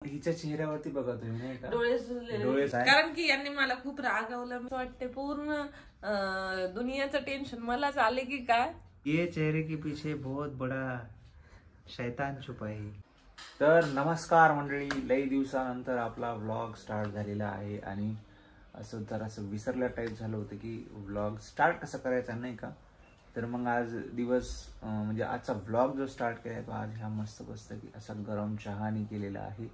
हिच्या चेहऱ्यावरती बघा तुम्ही नाही का डोळे सुजलेले, कारण की यांनी मला खूप रागवलं. मला वाटते पूर्ण दुनियाचं टेन्शन मलाच आले की काय. ये चेहरे के पीछे बहुत बड़ा शैतान छुपा है. तर नमस्कार मंडळी, लई दिवसानंतर आपला व्लॉग स्टार्ट झालेला आहे आणि असं तर असं विसरल्या टाईप झालं होतं की व्लॉग स्टार्ट कसं करायचा नाही का. तर मग आज दिवस म्हणजे आजचा व्लॉग जो स्टार्ट केलाय तो आज ह्या मस्त की असा गरम चहानी केलेला आहे.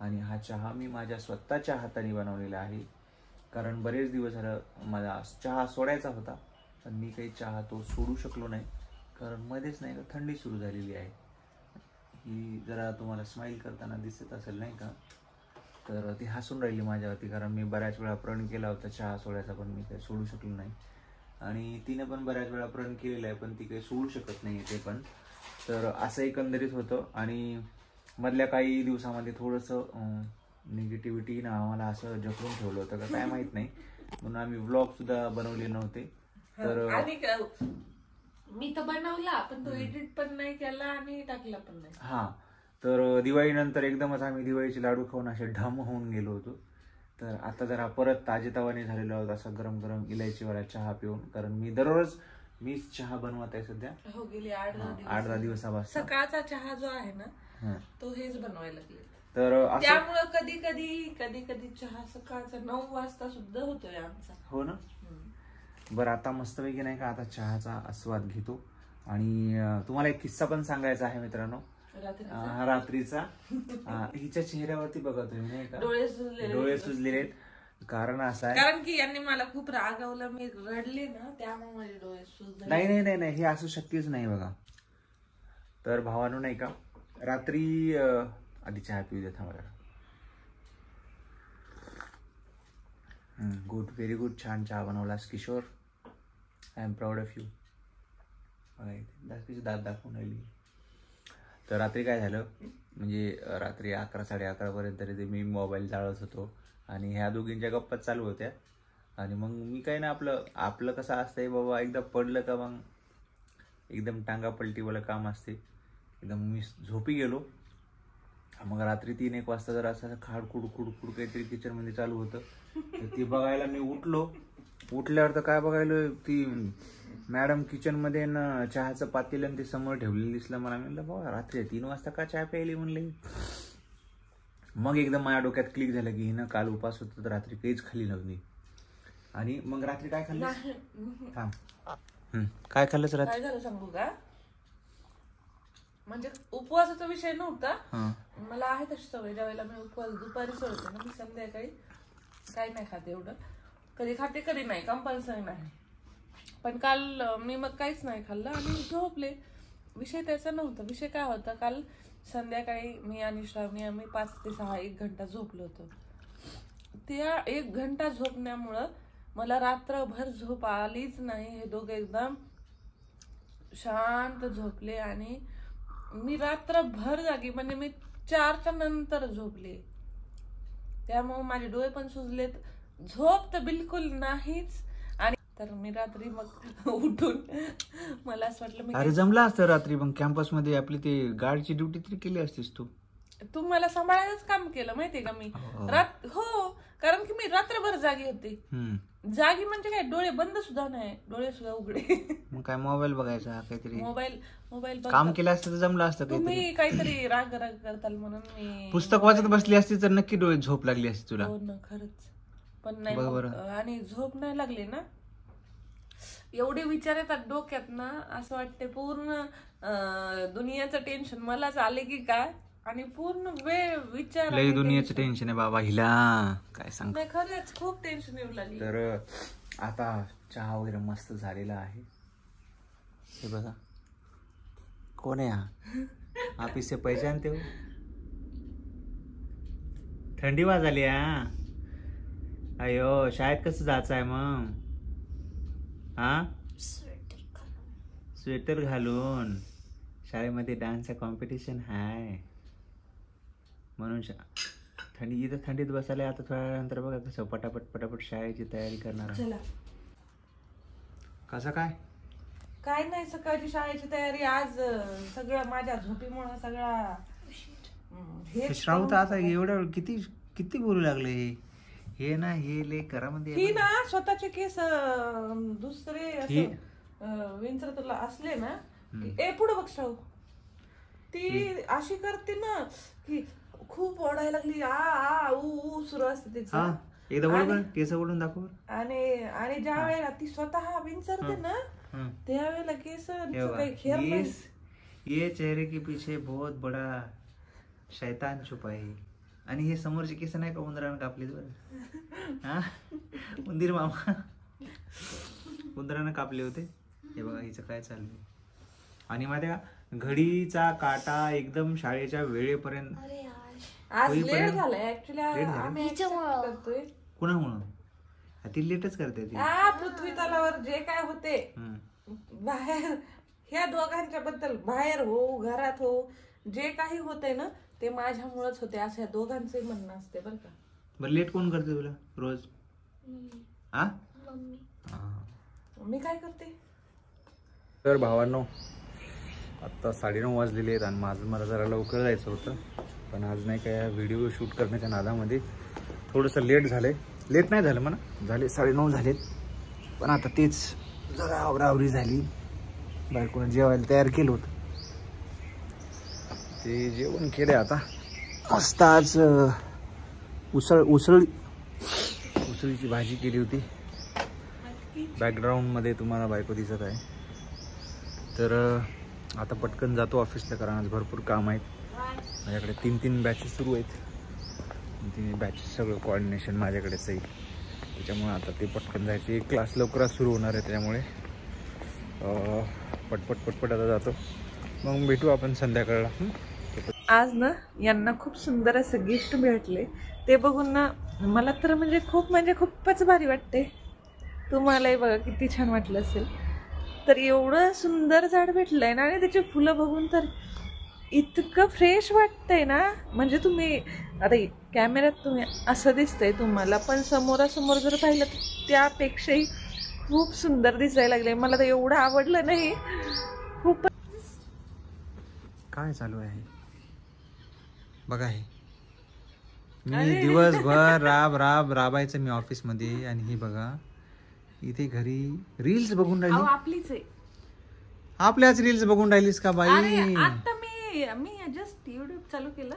आणि हा चहा मी माझ्या स्वतःच्या हाताने बनवलेला आहे, कारण बरेच दिवस झालं मला चहा सोडायचा होता, पण मी काही चहा तो सोडू शकलो नाही, कारण मध्येच नाही का थंडी सुरू झालेली आहे. ही जरा तुम्हाला स्माईल करताना दिसत असेल नाही का, तर ती हसून राहिली माझ्यावरती, कारण मी बऱ्याच वेळा प्रण केला होता चहा सोडायचा, पण मी काही सोडू शकलो नाही. आणि तिने पण बऱ्याच वेळा प्रण केलेला आहे, पण ती काही सोडू शकत नाही ते पण. तर असं एकंदरीत होतं. आणि मधल्या काही दिवसामध्ये थोडंसं निगेटिव्हिटीनं आम्हाला असं जखडून ठेवलं होतं का काय माहीत नाही, म्हणून आम्ही व्लॉग सुद्धा बनवले नव्हते. तर आणि मी तर बनवला पण तो एडिट पण नाही केला आणि टाकला पण नाही. हा, तर दिवाळीनंतर एकदमच आम्ही दिवाळीचे लाडू खाऊन असे ढम होऊन गेलो होतो. तर आता जरा परत ताजेतवाने झालेलो आहोत, असा गरम गरम इलायचीवाला चहा पिऊन, कारण मी दररोज मीच चहा बनवत आहे सध्या. हो, गेली 8-10 दिवसापासून सकाळचा चहा जो आहे ना तो हेच बनवायला लागले. तर त्यामुळे कधी कधी चहा सकाळचा 9 वाजता सुद्धा होतोय आमचा. हो ना. बरं, आता मस्तपैकी नाही का आता चहाचा आस्वाद घेतो. आणि तुम्हाला एक किस्सा पण सांगायचा आहे मित्रांनो, रात्रीचा. हिच्या चेहऱ्यावरती बघा तुम्ही नाही का डोळे सुजलेले. कारण असं आहे, कारण की यांनी मला खूप रागवलं, मी रडले ना त्यामुळे माझे डोळे सुजले. नाही हे असं शक्यच नाही बघा. तर भावानो नाही का, रात्री आधी चहा पिऊ देत मला. गुड, व्हेरी गुड, छान चहा बनवलास Kishore. I am proud of you. दात दाखवून राहिली. तर रात्री काय झालं, म्हणजे रात्री 11-11:30 पर्यंत तरी मी मोबाईल चालवत होतो आणि ह्या दोघींच्या गप्पा चालू होत्या. आणि मग मी काय ना आपलं कसं असतंय बाबा, एकदा पडलं का मग एकदम टांगा पलटीवालं काम असते. एकदम मी झोपी गेलो. मग रात्री 3-1 वाजता जर असं खाडखुड काहीतरी किचनमध्ये चालू होतं, तर ती बघायला मी उठल्यावर तर काय बघायला, ती मॅडम किचनमध्ये ना चहाचं पातेलं आणि ते समोर ठेवलेलं दिसलं मला. म्हणलं बाबा रात्री 3 वाजता का चहा प्यायली म्हणले. मग एकदम माझ्या डोक्यात क्लिक झालं की हिनं काल उपास होतं तर रात्री काहीच खाल्ली नव्हती. आणि मग रात्री काय खाल्लं, काय खाल्लंच रात्री? काय झालं सांगू का, म्हणजे उपवासाचा विषय नव्हता. मला आहे तशी सवय, ज्यावेळेला मी उपवास दुपारी सोडते ना, मी संध्याकाळी काही नाही खाते. एवढं कधी खाते कधी नाही, कंपल्सरी नाही. पण काल मी मग काहीच नाही खाल्लं आणि झोपले. विषय त्याचा नव्हता. विषय काय होता, काल संध्याकाळी मी आणि श्रावणी आम्ही 5 ते 6 1 घंटा झोपलो होतो. त्या 1 घंटा झोपण्यामुळं मला रात्रभर झोप आलीच नाही. हे दोघे एकदम शांत झोपले आणि मी रात्रभर जागी, म्हणजे मी 4च्या नंतर झोपले. त्यामुळे माझे डोळे पण सुजलेत, झोप तर बिलकुल नाहीच. आणि तर मी रात्री मग उठून मला असं वाटलं, अरे जमलं असतं रात्री मग कॅम्पस मध्ये आपली ते गार्डची ड्युटी तरी केली असतीस तू मला सांभाळायलाच काम केलं माहितीये का मी. हो, कारण की मी रात्रभर जागी होते. जागी म्हणजे काय, डोळे बंद सुद्धा नाही, डोळे सुद्धा उघडे. मग काय मोबाईल बघायचा, काहीतरी मोबाईल काम केलं असतं तर जमलं असतं. तुम्ही काहीतरी राग करताल म्हणून मी पुस्तक वाचत बसली असती तर नक्की डोळे झोप लागली असती तुला. हो ना, खरंच. पण नाही, आणि झोप नाही लागली ना, एवढे विचार येतात डोक्यात ना, असं वाटते पूर्ण दुनियाचं टेन्शन मलाच आले की काय. आणि पूर्ण वेळ विचार, लई दुनियाचं टेन्शन आहे बाबा हिला, काय सांग. नाही खरंच खूप टेन्शन येऊ लागली. तर आता चहा वगैरे मस्त झालेला आहे. हे बघा कोण आहे हा, आप इससे पहचानते हो. थंडी वाजली. अयो शाळेत कसं जायचं आहे मग, स्वेटर घालून. शाळेमध्ये डान्सचं कॉम्पिटिशन आहे म्हणून थंडी, इथं थंडीत बसायला. आता थोड्या वेळानंतर बघा कसं पटापट शाळेची तयारी करणार. कसं काय नाही, सकाळची शाळेची तयारी आज सगळं माझ्या झोपीमुळे सगळा श्रावण तर आता एवढं किती किती बोलू लागले हे ना हे ले करामध्ये ही ना स्वतःचे केस दुसरे असं विंचरतला असले ना ए पुढे बघ श्राव ती अशी करते ना की खूप ओढायला लागली आ ऊ सुरू असते तिचं एकदा बोल केस ओढून दाखव आणि ज्या वेळेला ती स्वतः विंचरते ना त्यावेळेला केस काही खेळ नाही. ये चेहरे के पीछे बहुत बड़ा शैतान छुपा है. आणि हे समोरचे केस नाही का उंदरानं कापले बरं उंदीर मामा उंदरानं कापले होते. हे बघा हिचं काय चाललंय. आणि माहिती का घडीचा काटा एकदम शाळेच्या वेळेपर्यंत आज लेट झालाय ऍक्च्युअली आम्ही करतोय कुणामुळं ती लेटच करते ती पृथ्वी तलावर जे काय होते बाहेर ह्या दोघांच्या बद्दल बाहेर हो घरात हो जे काही होते ना ते माझ्यामुळेच होते असं ह्या दोघांचंही म्हणणं असते बरं का. बरं लेट कोण करते तुला रोज मी काय करते. तर भावांनो आत्ता 9:30 वाजलेले आहेत आणि मला जरा लवकर जायचं होतं पण आज नाही काय व्हिडिओ शूट करण्याच्या नादामध्ये थोडंसं लेट झालंय. लेट नाही झालं म्हणा झाले 9:30 झालेत पण आता तेच जरा आवरावरी झाली. बायकोनं जेवायला तयार केलं होतं ते जेवण केलं आता मस्त. आज उसळीची भाजी केली होती. बॅकग्राऊंडमध्ये तुम्हाला बायको दिसत आहे. तर आता पटकन जातो ऑफिसला कारण आज भरपूर काम आहेत. माझ्याकडे 3 बॅचेस सुरू आहेत. 3 बॅचेस सगळं कोऑर्डिनेशन माझ्याकडेच आहे त्याच्यामुळे आता ते पटकन जायचे. एक क्लास लवकरच सुरू होणार आहे त्यामुळे पटपट आता जातो. मग भेटू आपण संध्याकाळला. आज ना यांना खूप सुंदर असं गिफ्ट भेटले ते बघून ना मला तर म्हणजे खूपच भारी वाटते. तुम्हालाही बघा किती छान वाटलं असेल. तर एवढं सुंदर झाड भेटलंय ना आणि त्याची फुलं बघून तर इतकं फ्रेश वाटतंय ना. म्हणजे तुम्ही आता कॅमेऱ्यात तुम्ही असं दिसतंय तुम्हाला पण समोरासमोर जर पाहिलं तर त्यापेक्षाही खूप सुंदर दिसायला लागले. मला तर एवढं आवडलं नाही. खूप काय चालू आहे बघा. हे मी दिवसभर राबायचं मी ऑफिसमध्ये आणि ही बघा इथे घरी रील्स बघून राहिली. आपलीच आहे आपल्याच रील्स बघून राहिलीस का बाई. आता मी जस्ट युट्यूब चालू केलं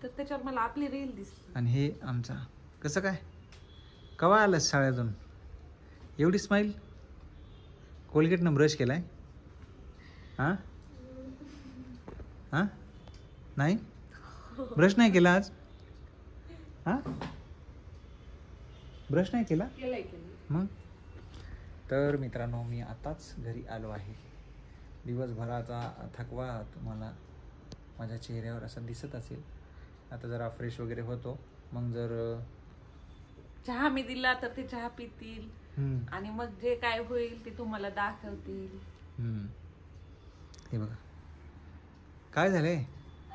तर त्याच्यावर मला आपली रील दिसली. आणि हे आमचा कसं काय कवा आलं शाळेतून एवढी स्माइल. कोलगेटनं ब्रश केलाय नाही ब्रश नाही केला आज ब्रश नाही केला मग. तर मित्रांनो मी आताच घरी आलो आहे. दिवसभराचा थकवा तुम्हाला माझ्या चेहऱ्यावर असा दिसत असेल. आता जरा फ्रेश वगैरे होतो मग जर चहा मी दिला तर ते चहा पितील आणि मग जे काय होईल ते तुम्हाला दाखवतील. हे बघा काय झालंय.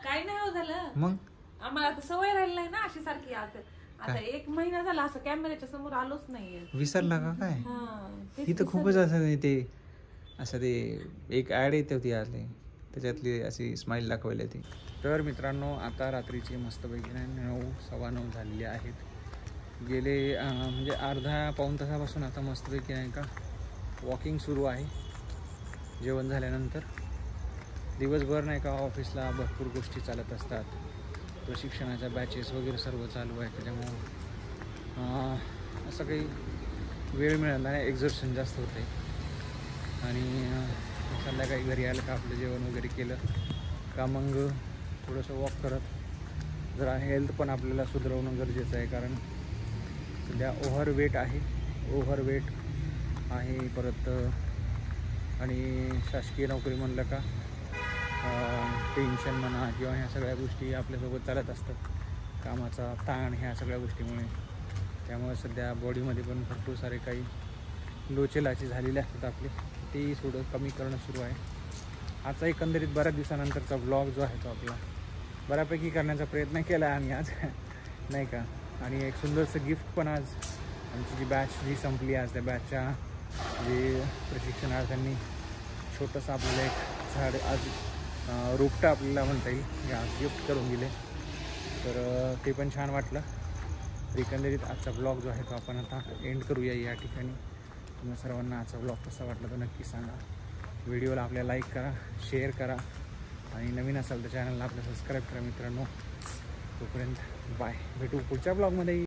काय नाही हो झालं मग आम्हाला आता सवय राहिली नाही ना अशी सारखी. आता 1 महिना झाला असं कॅमेऱ्याच्या समोर आलोच नाहीये. विसरला का काय. इथं खूपच असं ते एक ऍड येते होती आले त्याच्यातली अशी स्माइल दाखवायला ती. तर मित्रांनो आता रात्रीची मस्तपैकी 9:15 झालेले आहेत. गेले म्हणजे अर्धा-पाऊण तासापासून आता मस्तपैकी नाही का वॉकिंग सुरू आहे. जेवण झाल्यानंतर दिवसभर नाही का ऑफिसला भरपूर गोष्टी चालत असतात. प्रशिक्षणाच्या बॅचेस वगैरे सर्व चालू आहे त्याच्यामुळं असं काही वेळ मिळाला नाही. एक्झर्शन जास्त होते आणि संध्याकाळी घरी आलं का आपलं जेवण वगैरे केलं का मग थोडंसं वॉक करत जरा हेल्थ पण आपल्याला सुधारवणं गरजेचं आहे. कारण सध्या ओव्हरवेट आहे परत आणि शासकीय नोकरी म्हणलं का टेन्शन म्हणा किंवा ह्या सगळ्या गोष्टी आपल्यासोबत चालत असतात. कामाचा ताण ह्या सगळ्या गोष्टीमुळे त्यामुळे सध्या बॉडीमध्ये पण भरपूर सारे काही लोचेलाची झालेले असतात आपले ते थोडं कमी करणं सुरू आहे. आजचा एकंदरीत बऱ्याच दिवसानंतरचा व्लॉग जो आहे तो आपला बऱ्यापैकी करण्याचा प्रयत्न केला आहे आम्ही आज नाही का. आणि एक सुंदरसं गिफ्ट पण आज आमची जी बॅच जी संपली आज त्या बॅचच्या जे प्रशिक्षणार्थ्यांनी छोटंसं आपल्याला एक झाड आज रोपटं आपल्याला म्हणता येईल आज गिफ्ट करून दिले. तर ते पण छान वाटलं. एकंदरीत आजचा ब्लॉग जो आहे तो आपण आता एंड करूया या ठिकाणी. तुम्हाला सर्वांना आजचा ब्लॉग कसा वाटला तर नक्की सांगा. व्हिडिओला आपल्या लाईक करा, शेअर करा आणि नवीन असाल तर चॅनलला आपलं सबस्क्राईब करा मित्रांनो. तोपर्यंत बाय, भेटू पुढच्या ब्लॉगमध्ये.